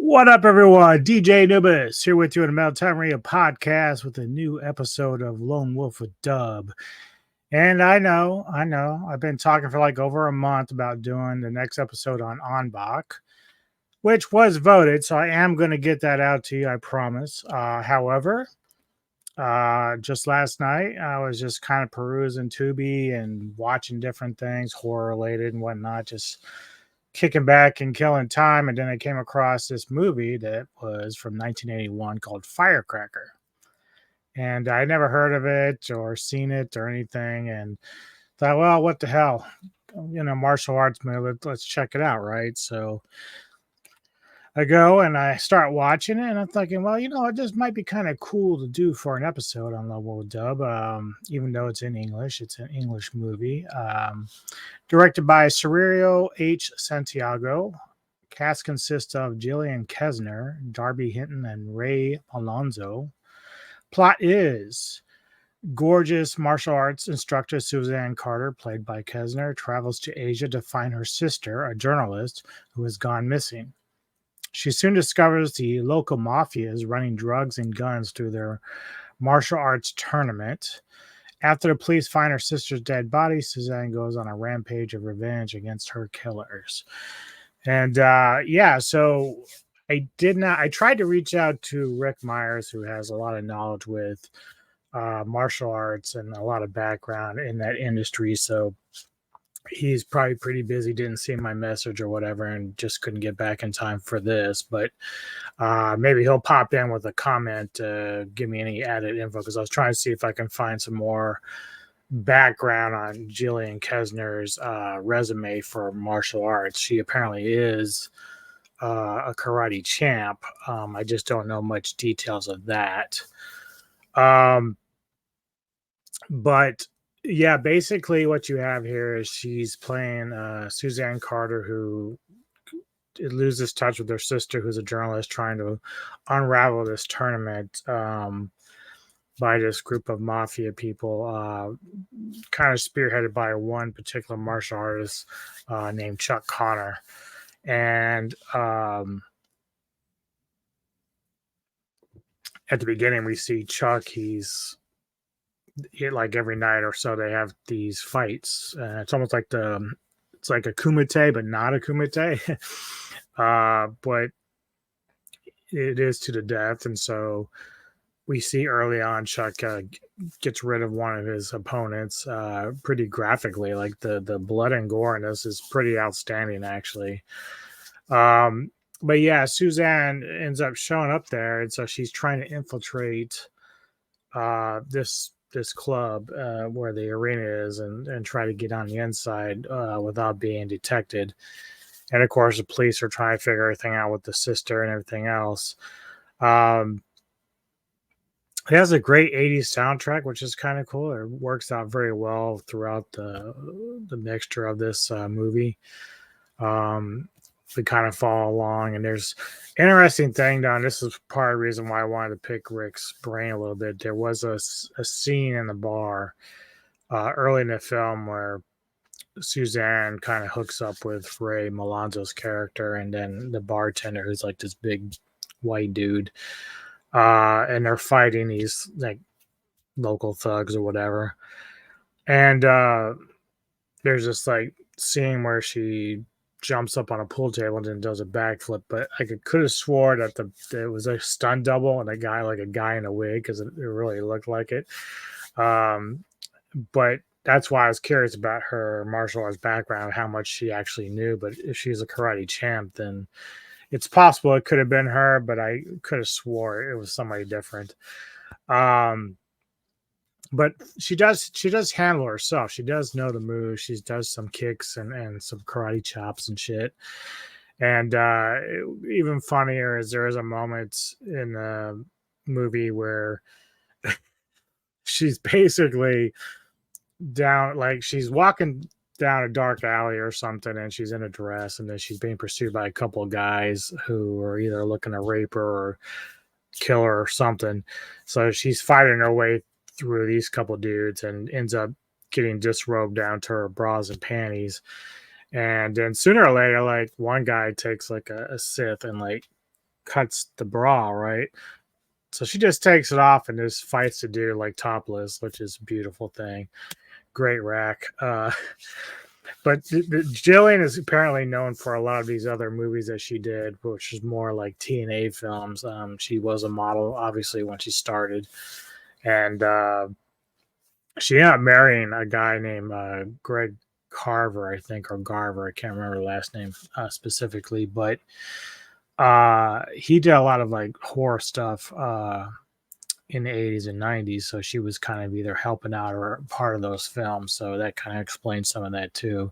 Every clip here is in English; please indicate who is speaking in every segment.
Speaker 1: What up, everyone? DJ Nubis here with you in the Metal Time Radio podcast with a new episode of Lone Wolf with Dub. And I know, I've been talking for like over a month about doing the next episode on Anbach, which was voted. So I am going to get that out to you, I promise. However, just last night, I was just kind of perusing Tubi and watching different things, horror related and whatnot, just kicking back and killing time. And then I came across this movie that was from 1981 called Firecracker. And I never heard of it or seen it or anything. And thought, well, what the hell? Martial arts movie, let's check it out, right? So I go and I start watching it, and I'm thinking, well, this might be kind of cool to do for an episode on Level Dub, even though it's in English. It's an English movie. Directed by Cirio H. Santiago. Cast consists of Jillian Kesner, Darby Hinton, and Ray Alonzo. Plot is gorgeous martial arts instructor Suzanne Carter, played by Kesner, travels to Asia to find her sister, a journalist, who has gone missing. She soon discovers the local mafia is running drugs and guns through their martial arts tournament. After the police find her sister's dead body, Suzanne goes on a rampage of revenge against her killers. And so I tried to reach out to Rick Myers, who has a lot of knowledge with martial arts and a lot of background in that industry. So he's probably pretty busy, didn't see my message or whatever, and just couldn't get back in time for this. But maybe he'll pop in with a comment to give me any added info, because I was trying to see if I can find some more background on Jillian Kesner's resume for martial arts. She apparently is a karate champ. I just don't know much details of that. But yeah, basically what you have here is she's playing Suzanne Carter, who loses touch with her sister, who's a journalist, trying to unravel this tournament by this group of mafia people, kind of spearheaded by one particular martial artist named Chuck Connor. And at the beginning, we see Chuck. Like every night or so, they have these fights. It's almost like it's like a kumite, but not a kumite. But it is to the death. And so we see early on Chuck gets rid of one of his opponents pretty graphically. Like the blood and gore in this is pretty outstanding, actually. But yeah, Suzanne ends up showing up there, and so she's trying to infiltrate this club where the arena is, and try to get on the inside without being detected. And of course, the police are trying to figure everything out with the sister and everything else. It has a great 80s soundtrack, which is kind of cool. It works out very well throughout the mixture of this movie. We kind of follow along, and there's interesting thing down. This is part of the reason why I wanted to pick Rick's brain a little bit. There was a scene in the bar early in the film where Suzanne kind of hooks up with Ray Malonzo's character, and then the bartender, who's like this big white dude, and they're fighting these like local thugs or whatever. And there's this like scene where she jumps up on a pool table and then does a backflip, but I could have swore that it was a stunt double and a guy in a wig, because it really looked like it. But that's why I was curious about her martial arts background, how much she actually knew. But if she's a karate champ, then it's possible it could have been her, but I could have swore it was somebody different. But she does handle herself. She does know the moves. She does some kicks and some karate chops and shit. And even funnier is there is a moment in the movie where she's basically down, like she's walking down a dark alley or something, and she's in a dress, and then she's being pursued by a couple of guys who are either looking to rape her or kill her or something. So she's fighting her way through these couple dudes and ends up getting disrobed down to her bras and panties. And then sooner or later, like one guy takes like a Sith and like cuts the bra, right? So she just takes it off and just fights the dude like topless, which is a beautiful thing. Great rack. But Jillian is apparently known for a lot of these other movies that she did, which is more like TNA films. She was a model, obviously, when she started, and she ended up marrying a guy named Greg Carver, I think, or Garver. I can't remember the last name specifically, but he did a lot of like horror stuff in the 80s and 90s, so she was kind of either helping out or part of those films, so that kind of explains some of that too.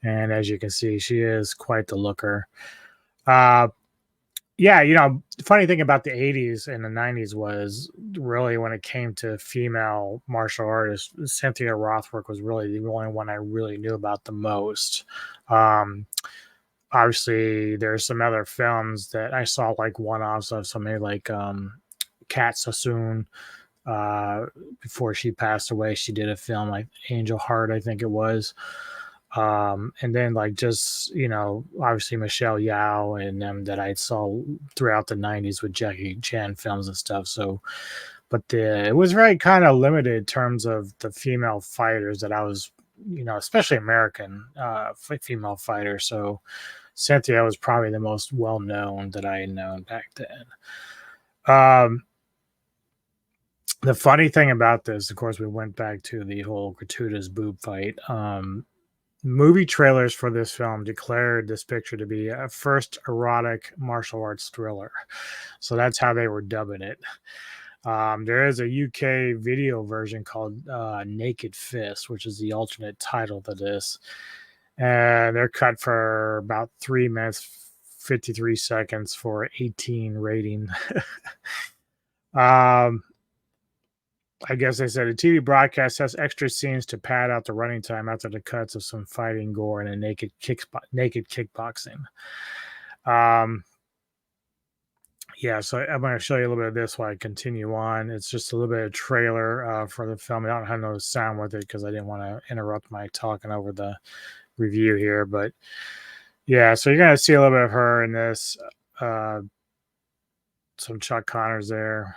Speaker 1: And as you can see, she is quite the looker. uh yeah, funny thing about the 80s and the 90s was really when it came to female martial artists, Cynthia Rothrock was really the only one I really knew about the most. um Obviously there's some other films that I saw like one-offs of, somebody like Kat Sassoon. Uh, Before she passed away, she did a film like Angel Heart, I think it was. And then like just obviously Michelle Yao and them that I saw throughout the 90s with Jackie Chan films and stuff. So, but it was very kind of limited in terms of the female fighters that I was, especially American female fighters. So Cynthia was probably the most well known that I had known back then. Um, the funny thing about this, of course, we went back to the whole gratuitous boob fight. Movie trailers for this film declared this picture to be a first erotic martial arts thriller. So that's how they were dubbing it. There is a UK video version called Naked Fist, which is the alternate title to this. And they're cut for about 3 minutes, 53 seconds for 18 rating. um, I guess they said a TV broadcast has extra scenes to pad out the running time after the cuts of some fighting, gore, and a naked kickboxing. Yeah, so I'm going to show you a little bit of this while I continue on. It's just a little bit of trailer for the film. I don't have no sound with it because I didn't want to interrupt my talking over the review here. But yeah, so you're going to see a little bit of her in this. Some Chuck Connors there.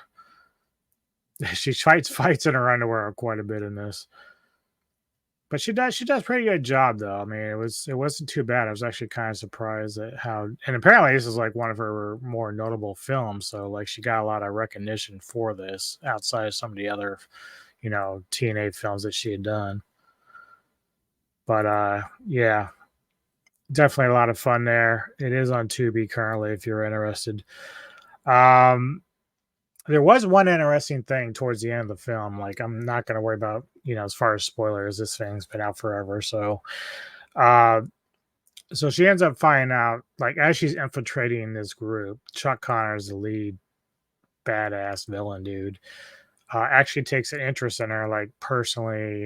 Speaker 1: She fights in her underwear quite a bit in this, but she does pretty good job though. I mean, it wasn't too bad. I was actually kind of surprised at how, and apparently this is like one of her more notable films. So like she got a lot of recognition for this outside of some of the other, TNA films that she had done. But yeah, definitely a lot of fun there. It is on Tubi currently if you're interested. Um, there was one interesting thing towards the end of the film. Like, I'm not going to worry about, as far as spoilers, this thing's been out forever. So, uh, so she ends up finding out, like, as she's infiltrating this group, Chuck Connors, the lead badass villain dude, actually takes an interest in her, like, personally,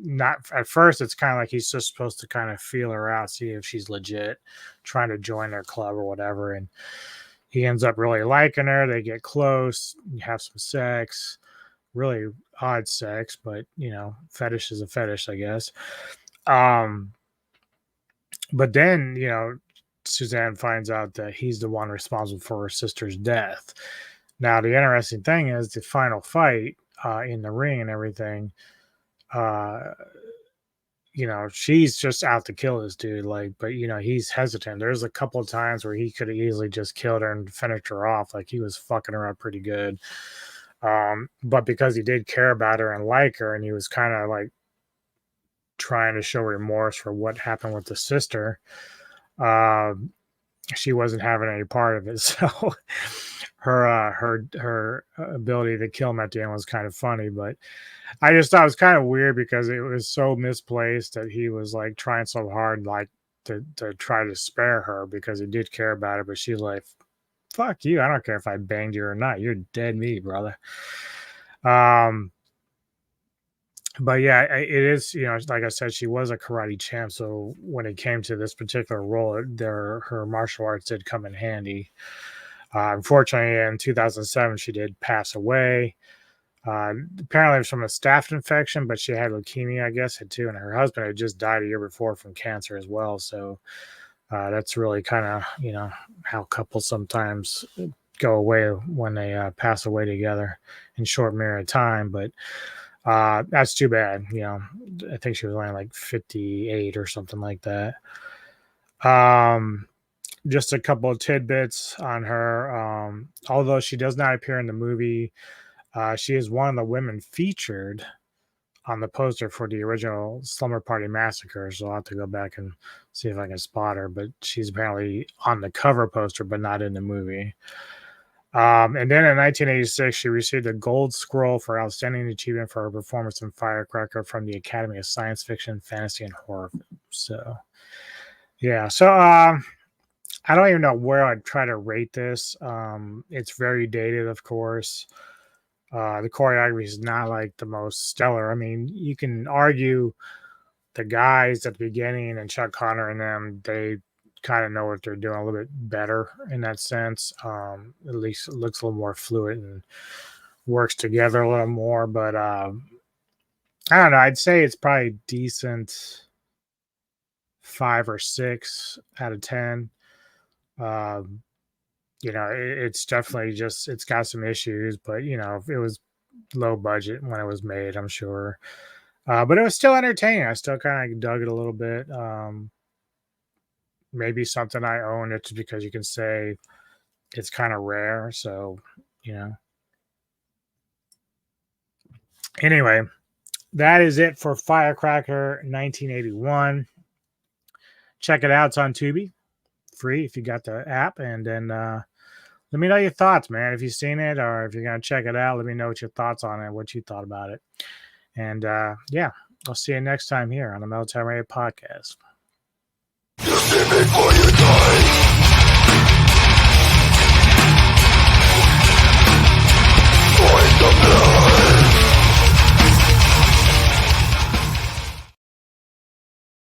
Speaker 1: not at first. It's kind of like he's just supposed to kind of feel her out, see if she's legit, trying to join their club or whatever. And he ends up really liking her. They get close, have some sex, really odd sex, but fetish is a fetish, I guess. But then, Suzanne finds out that he's the one responsible for her sister's death. Now, the interesting thing is the final fight in the ring and everything. Uh, she's just out to kill this dude, like, but he's hesitant. There's a couple of times where he could have easily just killed her and finished her off. Like, he was fucking her up pretty good. But because he did care about her and like her, and he was kind of like trying to show remorse for what happened with the sister, she wasn't having any part of it. So her ability to kill him at the end was kind of funny, but I just thought it was kind of weird because it was so misplaced that he was like trying so hard, like to try to spare her because he did care about her, but she's like, "Fuck you! I don't care if I banged you or not. You're dead meat, brother." But yeah, it is. Like I said, she was a karate champ, so when it came to this particular role, her martial arts did come in handy. Unfortunately, in 2007, she did pass away. Apparently, it was from a staph infection, but she had leukemia, I guess, too, and her husband had just died a year before from cancer as well. So That's really kind of, how couples sometimes go away when they pass away together in short period of time. But that's too bad. I think she was only like 58 or something like that. Just a couple of tidbits on her. Although she does not appear in the movie, she is one of the women featured on the poster for the original Slumber Party Massacre. So I'll have to go back and see if I can spot her. But she's apparently on the cover poster, but not in the movie. And then in 1986, she received a Gold Scroll for Outstanding Achievement for her performance in Firecracker from the Academy of Science Fiction, Fantasy, and Horror. So, yeah. So, I don't even know where I'd try to rate this. It's very dated, of course. The choreography is not like the most stellar. I mean, you can argue the guys at the beginning and Chuck Connor and them, they kind of know what they're doing a little bit better in that sense. At least it looks a little more fluid and works together a little more. But I don't know. I'd say it's probably decent 5 or 6 out of 10. It's definitely it's got some issues, but it was low budget when it was made, I'm sure. But it was still entertaining. I still kind of dug it a little bit. Maybe something I own it because you can say it's kind of rare. So, anyway, that is it for Firecracker 1981. Check it out. It's on Tubi, free if you got the app. And then let me know your thoughts, man. If you've seen it or if you're going to check it out, let me know what your thoughts on it, what you thought about it. And yeah, I'll see you next time here on the Metal Time Radio Podcast.